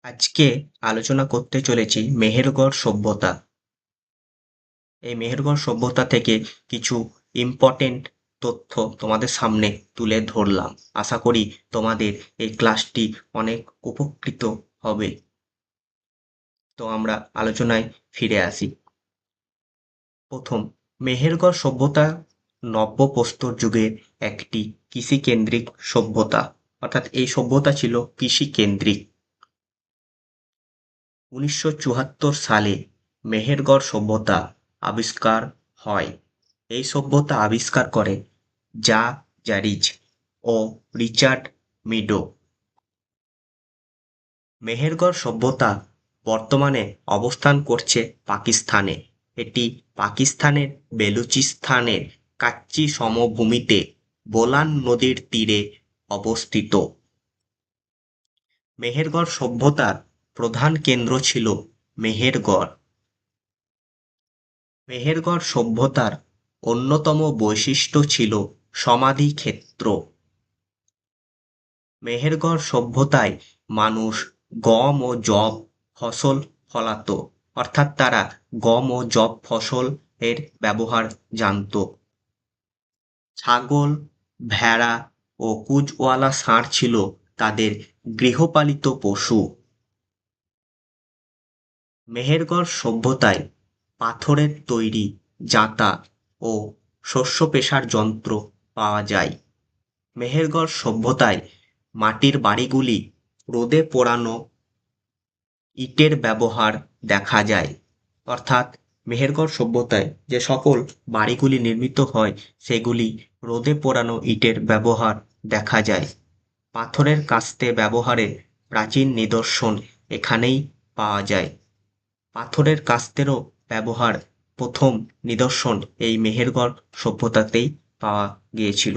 আজকে আলোচনা করতে চলেছি মেহেরগড় সভ্যতা। এই মেহেরগড় সভ্যতা থেকে কিছু ইম্পর্টেন্ট তথ্য তোমাদের সামনে তুলে ধরলাম। আশা করি তোমাদের এই ক্লাসটি অনেক উপকৃত হবে। তো আমরা আলোচনায় ফিরে আসি। প্রথম, মেহেরগড় সভ্যতা নব্যপ্রস্তর যুগের একটি কৃষিকেন্দ্রিক সভ্যতা, অর্থাৎ এই সভ্যতা ছিল কৃষিকেন্দ্রিক। 1974 সালে মেহেরগড় সভ্যতা আবিষ্কার হয়। এই সভ্যতা আবিষ্কার করে জারিজ ও রিচার্ড মিডো। মেহেরগড় সভ্যতা বর্তমানে অবস্থান করছে পাকিস্তানে। এটি পাকিস্তানের বেলুচিস্তানের কাচ্চি সমভূমিতে বোলান নদীর তীরে অবস্থিত। মেহেরগড় সভ্যতার প্রধান কেন্দ্র ছিল মেহেরগড়। মেহেরগড় সভ্যতার অন্যতম বৈশিষ্ট্য ছিল সমাধি ক্ষেত্র। মেহেরগড় সভ্যতায় মানুষ গম ও যব ফসল ফলাত, অর্থাৎ তারা গম ও যব ফসল এর ব্যবহার জানত। ছাগল, ভেড়া ও কুঁজওয়ালা ষাঁড় ছিল তাদের গৃহপালিত পশু। মেহেরগড় সভ্যতায় পাথরের তৈরি যাঁতা ও শস্য পেষার যন্ত্র পাওয়া যায়। মেহেরগড় সভ্যতায় মাটির বাড়িগুলি রোদে পোড়ানো ইটের ব্যবহার দেখা যায়, অর্থাৎ মেহেরগড় সভ্যতায় যে সকল বাড়িগুলি নির্মিত হয় সেগুলি রোদে পোড়ানো ইটের ব্যবহার দেখা যায়। পাথরের কাস্তে ব্যবহারের প্রাচীন নিদর্শন এখানেই পাওয়া যায়। পাথরের কাস্তেরও ব্যবহার প্রথম নিদর্শন এই মেহেরগড় সভ্যতাতেই পাওয়া গিয়েছিল।